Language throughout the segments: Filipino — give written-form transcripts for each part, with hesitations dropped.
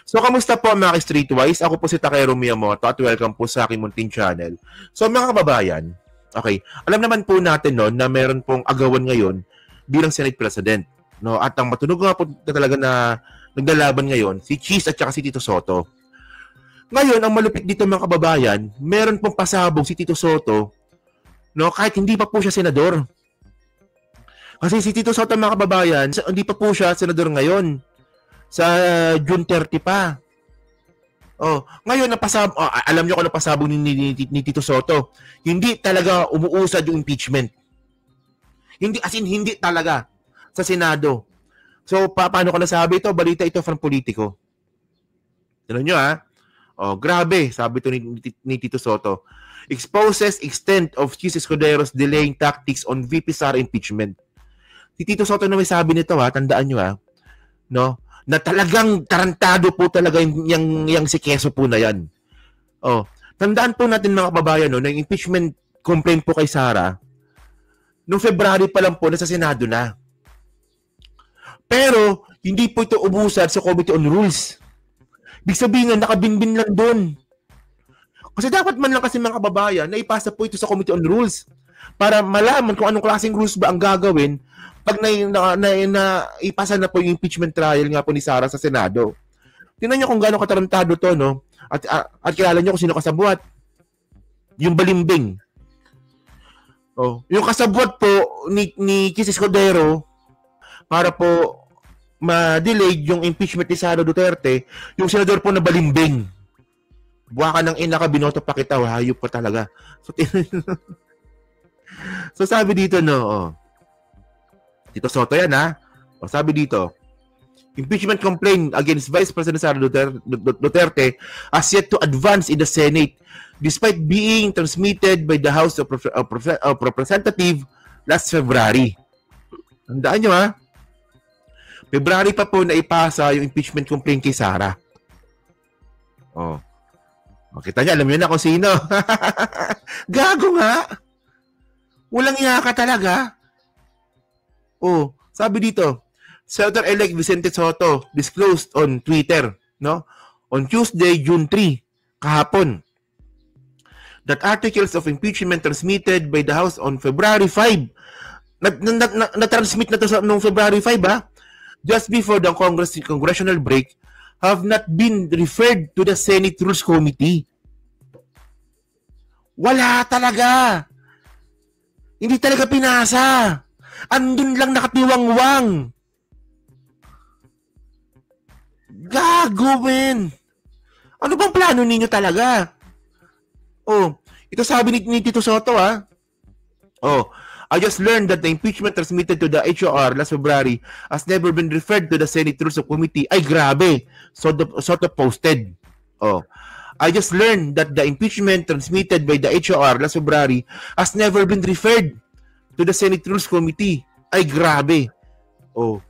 So, kamusta po mga Streetwise? Ako po si Takero Miyamoto at welcome po sa aking munting channel. So, mga kababayan, okay, alam naman po natin no, na meron pong agawan ngayon bilang Senate President. No? At ang matunog nga po talaga na naglalaban ngayon, si Cheese at saka si Tito Soto. Ngayon, ang malupit dito mga kababayan, meron pong pasabog si Tito Soto, no, kahit hindi pa po siya senador. Kasi si Tito Soto mga kababayan, hindi pa po siya senador ngayon. Sa June 30 pa. Oh, ngayon alam niyo kung napasabog ni Tito Soto. Hindi talaga umuusad yung impeachment. Hindi as in hindi talaga sa Senado. So paano ko nasabi ito? Balita ito from Politico. Tignan niyo ha. Oh, grabe, sabi ito ni Tito Soto. Exposes extent of Chis Escudero's delaying tactics on VP Sara impeachment. Si Tito Soto na may sabi nito ha, tandaan niyo ha. No? Na talagang tarantado po talaga yung si Quezon po na yan. Oh, tandaan po natin mga kababayan no, na yung impeachment complaint po kay Sara noong February pa lang po nasa Senado na. Pero hindi po ito ubusan sa Committee on Rules. Ibig sabihin nakabinbin lang doon. Kasi dapat man lang kasi mga kababayan na ipasa po ito sa Committee on Rules para malaman kung anong klaseng rules ba ang gagawin pag ipasa na po yung impeachment trial nga po ni Sara sa Senado. Tingnan niyo kung gaano katarantado to, no? At kilala niyo kung sino kasabwat. Yung balimbing. Oh, yung kasabwat po ni Chis Escudero para po ma-delay yung impeachment ni Sara Duterte, yung senador po na balimbing. Buwa ka ng ina ka, binoto pa kita, hayop pa talaga. So sabi dito, no, oh. Tito Soto yan, ha? O, sabi dito, impeachment complaint against Vice President Sara Duterte has yet to advance in the Senate despite being transmitted by the House of Representatives last February. Tandaan nyo, ha? February pa po na ipasa yung impeachment complaint kay Sara. Oh. Makita niya, alam niyo na kung sino. Gago nga. Walang iya ka talaga. Oh, sabi dito, Senator-elect Vicente Soto disclosed on Twitter, no? On Tuesday, June 3, kahapon, that articles of impeachment transmitted by the House on February 5, na-transmit na to noong February 5, ha? Just before the congressional break, have not been referred to the Senate Rules Committee. Wala talaga. Hindi talaga pinasa. Andun lang nakatiwangwang. Gago, men. Ano bang plano ninyo talaga? Oh, ito sabi ni Tito Soto, ha? Oh, I just learned that the impeachment transmitted to the HOR last February has never been referred to the Senate Rules Committee. Ay, grabe. Soto posted. Oh, I just learned that the impeachment transmitted by the HOR last February has never been referred to the Senate Rules Committee. Ay, grabe. Oh.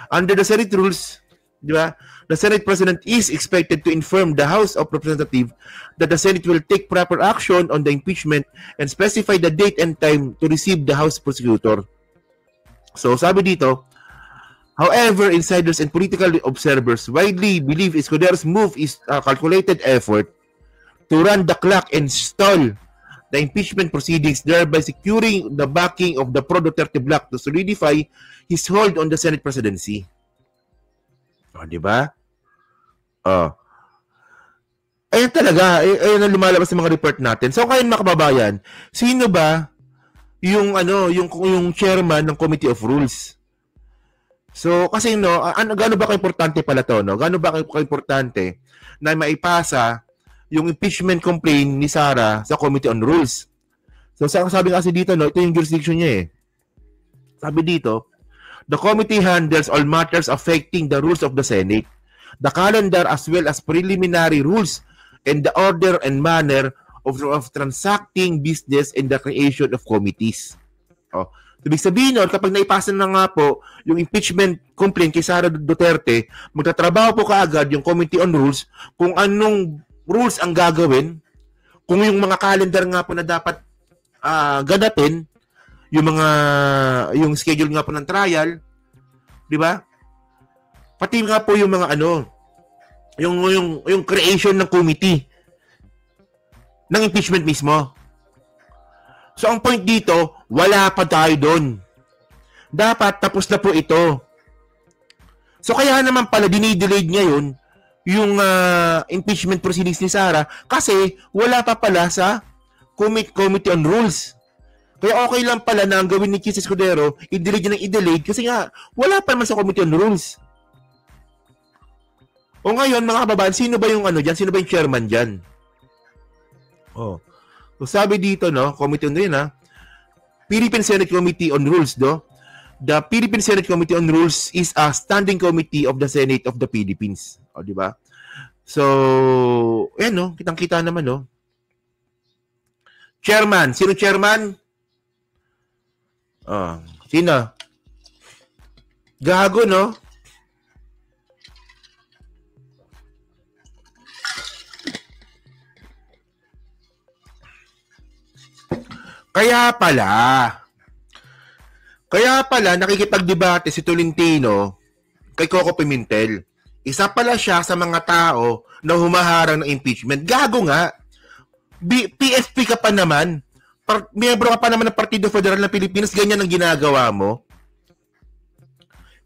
Under the Senate Rules, di ba, the Senate President is expected to inform the House of Representatives that the Senate will take proper action on the impeachment and specify the date and time to receive the House Prosecutor. So, sabi dito, however, insiders and political observers widely believe Escudero's move is a calculated effort to run the clock and stall the impeachment proceedings, thereby securing the backing of the pro-Duterte bloc to solidify his hold on the Senate presidency. O, di ba? O. Ayun talaga. Ayun ang lumalabas sa mga report natin. So, ngayon mga kababayan, sino ba yung chairman ng Committee of Rules? So, kasi no, gaano ba ka-importante pala to, no? Gaano ba ka-importante na maipasa yung impeachment complaint ni Sara sa Committee on Rules? So, sabi kasi dito, no, ito yung jurisdiction niya eh. Sabi dito, the committee handles all matters affecting the rules of the Senate, the calendar as well as preliminary rules, and the order and manner of transacting business and the creation of committees. Oh. Ibig sabihin nun, kapag naipasa na nga po yung impeachment complaint kay Sara Duterte, magtatrabaho po kaagad yung Committee on Rules kung anong rules ang gagawin, kung yung mga calendar nga po na dapat ganapin, yung schedule nga po ng trial, di ba? Pati nga po yung mga yung creation ng committee ng impeachment mismo. So, ang point dito, wala pa tayo doon. Dapat tapos na po ito. So, kaya naman pala dinidelayed ngayon yung impeachment proceedings ni Sara kasi wala pa pala sa Committee on Rules. Kaya okay lang pala na ang gawin ni Chis Escudero, i-delay niya ng i-delay kasi nga, wala pa naman sa Committee on Rules. O ngayon, mga kababayan, sino ba yung dyan? Sino ba yung chairman dyan? Oh. So sabi dito, no, Committee on Rules, Philippine Senate Committee on Rules, The Philippine Senate Committee on Rules is a standing committee of the Senate of the Philippines. O, di ba? So, ayan, no, kitang-kita naman, no. Chairman. Sino chairman? Sino? Gago, no? Kaya pala nakikipagdebate si Tolentino kay Coco Pimentel. Isa pala siya sa mga tao na humaharang ng impeachment. Gago nga. PFP ka pa naman. Miyembro ka pa naman ng Partido Federal ng Pilipinas, ganyan ang ginagawa mo.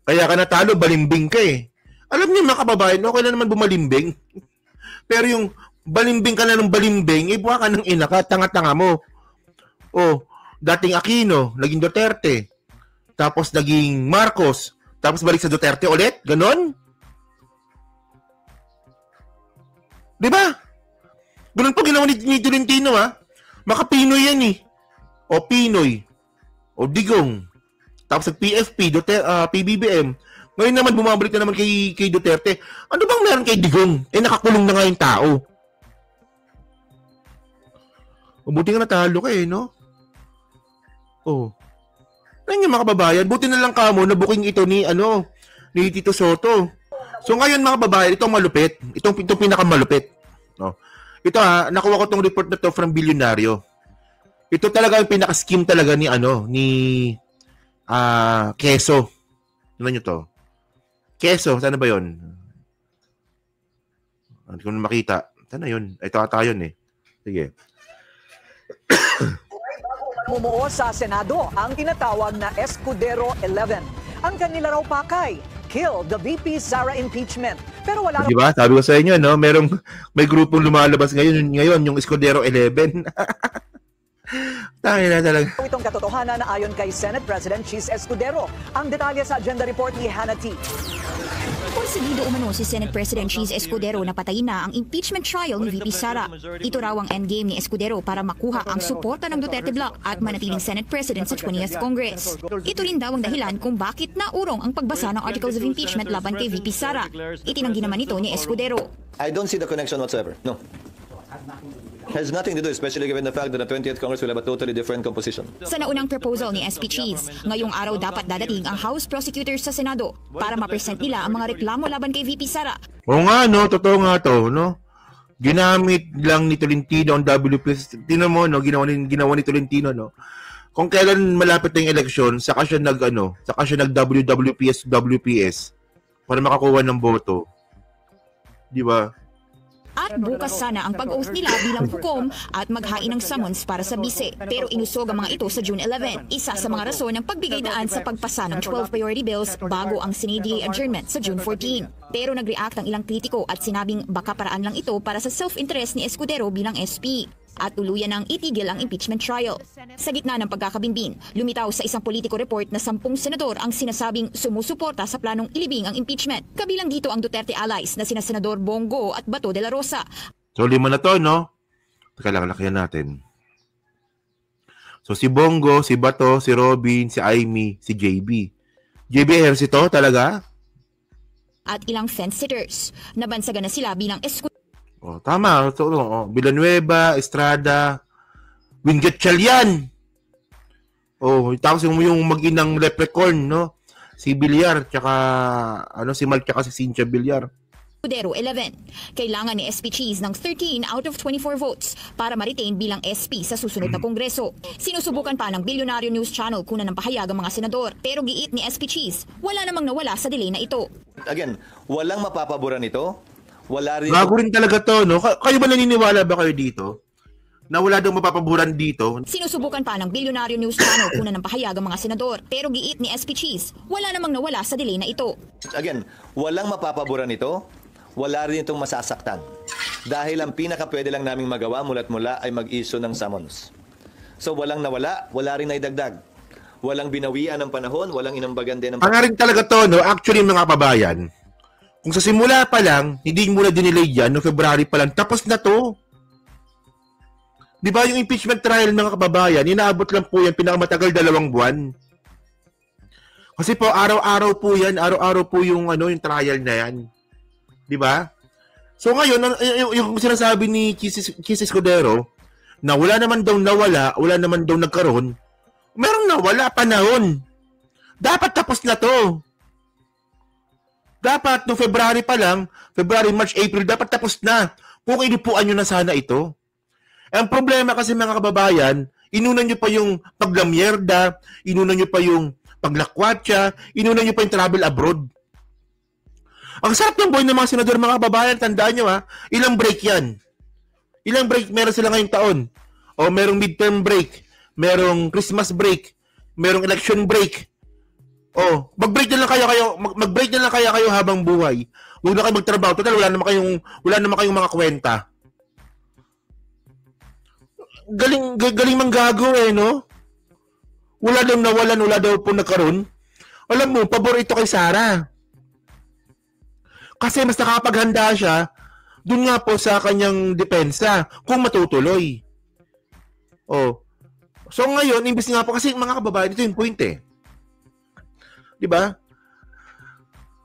Kaya ka natalo, balimbing ka eh. Alam niyo mga kababayan, okay na naman bumalimbing. Pero yung balimbing ka na ng balimbing, buha ka ng ina ka, tanga-tanga mo. Dating Aquino, naging Duterte. Tapos naging Marcos. Tapos balik sa Duterte ulit? Ganon? Diba? Ganon po ginawa ni Tolentino, Maka-Pinoy yan eh. O Pinoy. O Digong. Tapos nag-PFP, PBBM. Ngayon naman bumabalik na naman kay Duterte. Ano bang meron kay Digong? Nakakulong na nga yung tao. Buti nga natalo ka no? Ayun yung mga kababayan. Buti na lang kamo na booking ito ni Tito Soto. So ngayon mga kababayan, itong malupit. Itong pinakamalupit. No? Ito nakuha ko tong report na to from Bilyonaryo. Ito talaga yung pinaka-scheme talaga ni Quezon. Ano nyo to? Quezon, saan ba yun? Hindi ko na makita. Saan na yun? Ito ata yun eh. Sige. Bumuo sa Senado ang tinatawag na Escudero 11. Ang kanila raw pakay, kill the VP Sara impeachment. Pero wala diba? Sabi ko sa inyo, no? May grupong lumalabas ngayon yung Escudero 11. Tayo na talaga. Itong katotohanan na ayon kay Senate President Chis Escudero. Ang detalye sa agenda report ni Hannah T. Porsigido umano si Senate President Chis Escudero na patayin na ang impeachment trial ni VP Sara. Ito raw ang endgame ni Escudero para makuha ang suporta ng Duterte Bloc at manatiling Senate President sa 20th Congress. Ito rin daw ang dahilan kung bakit naurong ang pagbasa ng Articles of Impeachment laban kay VP Sara. Itinanggi naman ito ni Escudero. I don't see the connection whatsoever. No. Has nothing to do, especially given the fact that the 20th Congress will have a totally different composition. Sa naunang proposal ni SP Cheese, ngayong araw dapat dadating ang House Prosecutors sa Senado para ma-present nila ang mga reklamo laban kay VP Sara. Oo nga, no? Totoo nga to, no? Ginamit lang ni Tolentino ang WPS. Tingnan mo, no? Ginawa ni Tolentino, no? Kung kailan malapit na yung eleksyon, saka siya nag-WWPS para makakuha ng boto. Di ba? At bukas sana ang pag-oath nila bilang hukom at maghain ng summons para sa bise. Pero inusog ang mga ito sa June 11. Isa sa mga rason ng pagbigay daan sa pagpasa ng 12 priority bills bago ang Senate adjournment sa June 14. Pero nag-react ang ilang kritiko at sinabing baka paraan lang ito para sa self-interest ni Escudero bilang SP. At tuluyan ng itigil ang impeachment trial. Sa gitna ng pagkakabinbin, lumitaw sa isang politiko report na 10 senador ang sinasabing sumusuporta sa planong ilibing ang impeachment. Kabilang dito ang Duterte allies na sina Senador Bongo at Bato de la Rosa. So 5 na to, no? Teka lang, lakihan natin. So si Bongo, si Bato, si Robin, si Aimee, si JB. JB Ejercito talaga? At ilang fence-sitters. Nabansagan na sila bilang Escudero. Tama. Villanueva, Estrada, Wingetchal yan. Tapos yung mag-inang leprechaun, no? Si Villar, tsaka, si Mal, tsaka si Cynthia Villar. Escudero 11. Kailangan ni SP Cheese ng 13 out of 24 votes para ma-retain bilang SP sa susunod na kongreso. Sinusubukan pa ng Bilyonaryo News Channel kunan ng pahayag ang mga senador. Pero giit ni SP Cheese, wala namang nawala sa delay na ito. Again, walang mapapaboran ito. Wala rin Gago rin talaga to, no? Kayo ba naniniwala ba kayo dito? Na wala daw mapapaboran dito? Sinusubukan pa ng Bilyonaryo News Channel kuna ng pahayag ang mga senador. Pero giit ni SP Cheese, wala namang nawala sa delay na ito. Again, walang mapapaboran ito, wala rin itong masasaktan. Dahil ang pinaka-pwede lang naming magawa mula't mula ay mag-issue ng summons. So walang nawala, wala rin naidagdag. Walang binawian ng panahon, walang inambagan din ng Ang rin talaga to, no? Actually, mga kababayan, kung sa simula pa lang, hindi mo na dinelay yan, no February pa lang, tapos na to. Di ba yung impeachment trial, mga kababayan, inaabot lang po yan, pinakamatagal 2 buwan. Kasi po, araw-araw po yan, araw-araw po yung, yung trial na yan. Di ba? So ngayon, yung sinasabi ni Chis Escudero, na wala naman daw nawala, wala naman daw nagkaroon, merong nawala panahon. Dapat tapos na to. Dapat, no February pa lang, February, March, April, dapat tapos na. Kung inipuan nyo na sana ito. Ang problema kasi, mga kababayan, inunan nyo pa yung paglamyerda, inunan nyo pa yung paglakwatsa, inunan nyo pa yung travel abroad. Ang sarap ng buhay ng mga senador, mga kababayan, tandaan nyo ilang break yan. Ilang break meron sila ngayong taon. O merong midterm break, merong Christmas break, merong election break. O, mag-break na lang kayo habang buhay. Huwag na kayo magtrabaho. Total, wala naman kayong mga kwenta. Galing manggago no? Wala daw nawalan, wala daw po nagkaroon. Alam mo, pabor ito kay Sara. Kasi mas nakapaghanda siya dun nga po sa kanyang depensa kung matutuloy. So ngayon, imbis nga po, kasi mga kababayan, ito yung point Diba?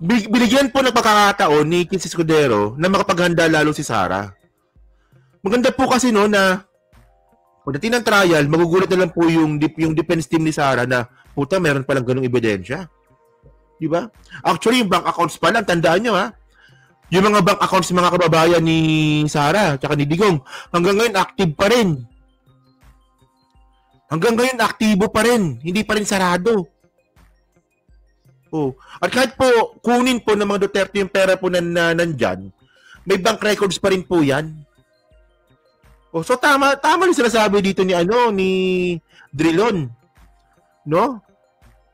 Binigyan po ng pagkakataon ni Chis Escudero na makapaghanda lalo si Sara. Maganda po kasi na pagdating ng trial, magugulat na lang po yung defense team ni Sara na puta, meron palang ganung ebidensya. Diba? Actually, yung bank accounts pa lang, tandaan nyo yung mga bank accounts mga kababayan ni Sara tsaka ni Digong, hanggang ngayon active pa rin. Hanggang ngayon aktibo pa rin, hindi pa rin sarado. At kahit po kunin po ng mga Duterte yung pera po nandyan, may bank records pa rin po yan. So tama rin sinasabi dito ni Drilon, no?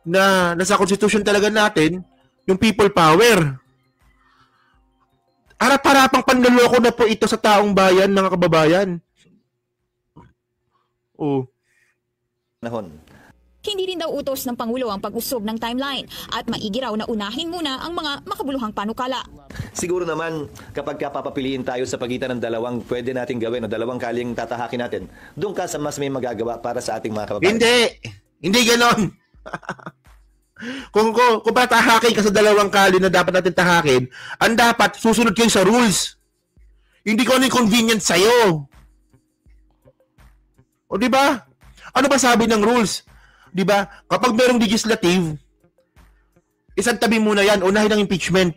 Na nasa constitution talaga natin yung people power. Harap-harapang panloloko na po ito sa taong bayan, mga kababayan. panahon. Hindi rin daw utos ng Pangulo ang pag-usog ng timeline at maigi raw na unahin muna ang mga makabuluhang panukala. Siguro naman kapag papapiliin tayo sa pagitan ng dalawang pwede nating gawin o dalawang kaling tatahakin natin, doon ka sa mas may magagawa para sa ating mga kababayan. Hindi ganon. kung tatahakin ka sa dalawang kali na dapat natin tahakin, ang dapat susunod kayo sa rules. Hindi ko ano yung convenient sa'yo. O di ba? Ano ba sabi ng rules? Di ba? Kapag merong legislative, isang tabi muna yan, unahin ang impeachment.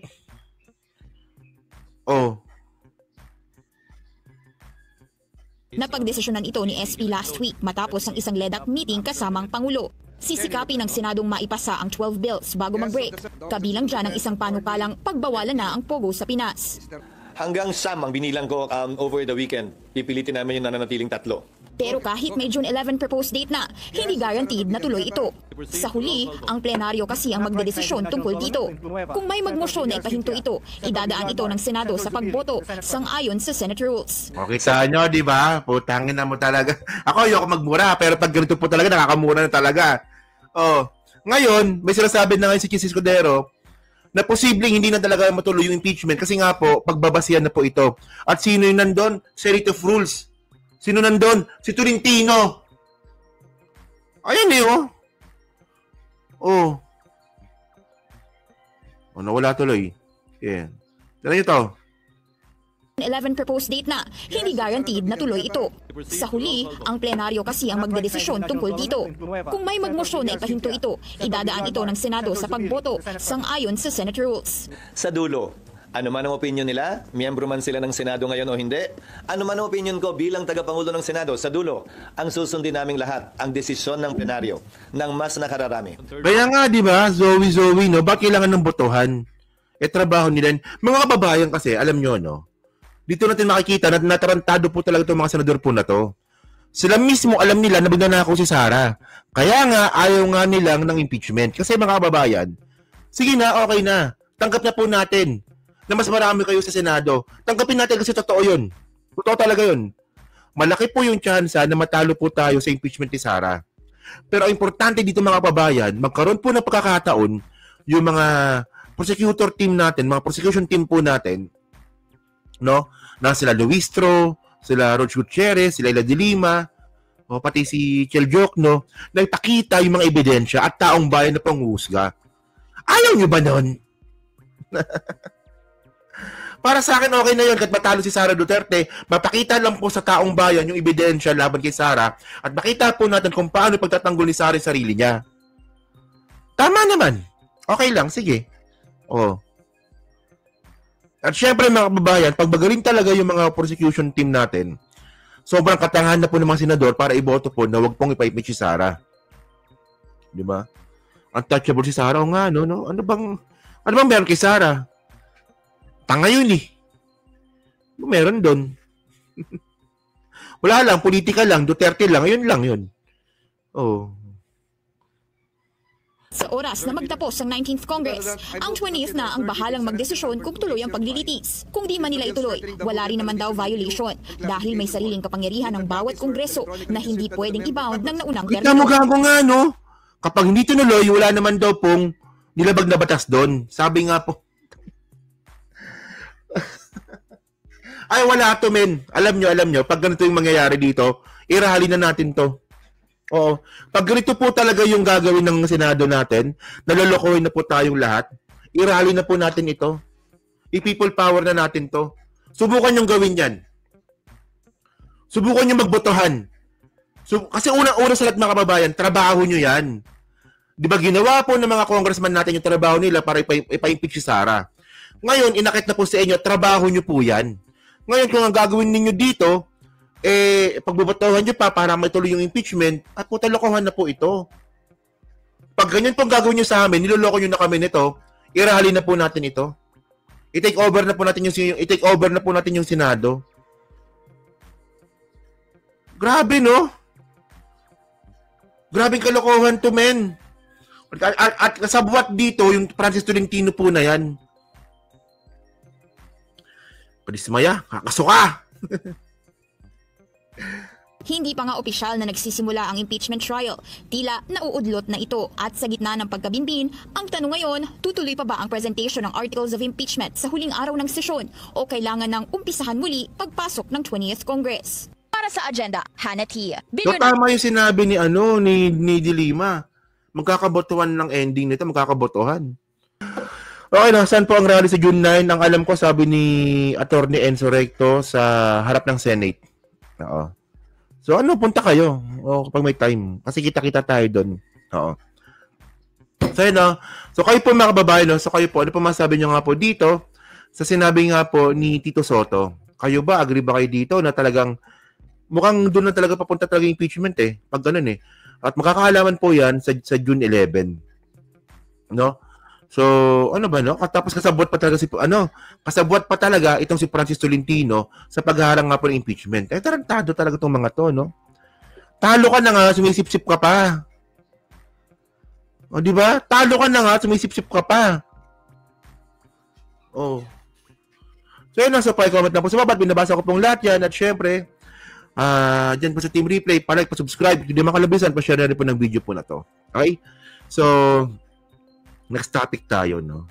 Napagdesisyonan ito ni SP last week matapos ang isang LEDAC meeting kasamang Pangulo. Sisikapin ng Senadong maipasa ang 12 bills bago mag-break. Kabilang dyan ang isang panukalang pagbawalan na ang pogo sa Pinas. Hanggang Sam ang binilang ko over the weekend. Pipilitin namin yung nananatiling 3. Pero kahit may June 11 proposed date na, hindi guaranteed na tuloy ito. Sa huli, ang plenaryo kasi ang magdedesisyon tungkol dito. Kung may magmosyon na ipahinto ito, idadaan ito ng Senado sa pagboto sang-ayon sa Senate rules. Okay sa nyo, di ba? Putangin na mo talaga. Ako, ayoko magmura, pero pag ganito po talaga, nakakamura na talaga. Ngayon, may sinasabi na ngayon si Chis Escudero na posibleng hindi na talaga matuloy yung impeachment kasi nga po, pagbabasihan na po ito. At sino yung nandun? Senate of Rules. Sino nandun? Si Tolentino. Ayan nawala tuloy. Yan. Tala nyo to. 11 proposed date na, hindi guaranteed na tuloy ito. Sa huli, ang plenaryo kasi ang magdedesisyon tungkol dito. Kung may magmosyon na ipahinto ito, idadaan ito ng Senado sa pagboto sang-ayon sa Senate rules. Sa dulo, ano man ang opinion nila, miyembro man sila ng Senado ngayon o hindi, ano man ang opinion ko bilang tagapangulo ng Senado, sa dulo, ang susundin naming lahat, ang desisyon ng plenaryo, ng mas nakararami. Kaya nga, di ba, Zoe, no? Bakit kailangan ng botohan? trabaho nila. Mga kababayan kasi, alam nyo, no? Dito natin makikita na natarantado po talaga itong mga senador po na to. Sila mismo alam nila na magnanakaw si Sara. Kaya nga, ayaw nga nilang ng impeachment. Kasi mga kababayan, sige na, okay na. Tanggap na po natin na mas marami kayo sa Senado. Tanggapin natin kasi totoo yun. Totoo talaga yun. Malaki po yung tsansa na matalo po tayo sa impeachment ni Sara. Pero ang importante dito mga kababayan, magkaroon po ng pagkakataon yung mga prosecutor team natin, mga prosecution team po natin, no? Na sila Luistro, sila Roch Gutierrez, sila Ila de Lima, o pati si Chel Jokno, na ipakita yung mga ebidensya at taong bayan na panghusga. Ayaw nyo ba nun? Para sa akin, okay na yun. Kahit matalo si Sara Duterte, mapakita lang po sa taong bayan yung ebidensya laban kay Sara at makita po natin kung paano pagtatanggol ni Sara yung sarili niya. Tama naman. Okay lang, sige. Oh. At syempre mga kababayan, pag magaling talaga yung mga prosecution team natin, sobrang katangahan na po ng mga senador para iboto po na wag pong ipa-impeach si Sara. Di ba? Untouchable si Sara. O nga, no? Ano bang meron kay Sara? Tanga yun eh. Meron doon. Wala lang, politika lang, Duterte lang, yun lang yun. Oh. Sa oras na magtapos ang 19th Congress, ang 20th na ang bahalang magdesisyon kung tuloy ang paglilitis. Kung di man nila ituloy, wala rin naman daw violation dahil may sariling kapangyarihan ng bawat kongreso na hindi pwedeng i-bound ng naunang Kita termino. mo gago nga, no? Kapag hindi tinuloy, wala naman daw pong nilabag na batas doon. Sabi nga po. Ay, wala to, men. Alam nyo, pag ganito yung mangyayari dito, irahalin na natin to. Oo. Pag ganito po talaga yung gagawin ng Senado natin, nalolokohin na po tayong lahat, irahalin na po natin ito. I-people power na natin to. Subukan yung gawin yan. Subukan yung magbotohan. Kasi una sa lahat mga kababayan, trabaho nyo yan. Di ba ginawa po ng mga congressman natin yung trabaho nila para ipa-impeach si Sara. Ngayon, inakit na po sa inyo, trabaho nyo po yan. Ngayon, kung ang gagawin ninyo dito, pagbubotohan nyo pa para maituloy yung impeachment, at po talokohan na po ito. Pag ganyan pong gagawin nyo sa amin, niloloko nyo na kami nito, irahalin na po natin ito. I-take over na po natin yung Senado. Grabe, no? Grabing kalokohan to, men. At kasabwat dito, yung Francis Tolentino po na yan. Padismaya, kakasuka! Hindi pa nga opisyal na nagsisimula ang impeachment trial. Tila nauudlot na ito at sa gitna ng pagkabinbin, ang tanong ngayon, tutuloy pa ba ang presentation ng articles of impeachment sa huling araw ng sesyon o kailangan nang umpisahan muli pagpasok ng 20th Congress? Para sa agenda, Hannah T. So, tama yung sinabi ni de Lima. Magkakabotohan ng ending nito, magkakabotohan. Okay na, saan po ang rally sa June 9? Ang alam ko, sabi ni Attorney Enzo Recto sa harap ng Senate. Oo. So punta kayo kapag may time. Kasi kita-kita tayo doon. Oo. So yun, so kayo po mga kababayan, so kayo po, ano po masabi nyo nga po dito sa sinabi nga po ni Tito Soto? Kayo ba, agree ba kayo dito na talagang mukhang doon na talaga papunta talaga yung impeachment pag ganun At makakahalaman po yan sa June 11. No? So, ano ba, no? Tapos kasabwat pa talaga itong si Francis Tolentino sa pagharang nga po ng impeachment. Tarantado talaga itong mga to, no? Talo ka na nga, sumisip-sip ka pa. O, di ba? Talo ka na nga, sumisip-sip ka pa. Oh. So, yun lang. So, pa-comment na po sa baba. Binabasa ko pong lahat yan. At syempre, dyan po sa Team Replay, pa-like, pa-subscribe. Kung di makalabisan, pa-share na rin po ng video po na to. Okay? So, next topic tayo, no?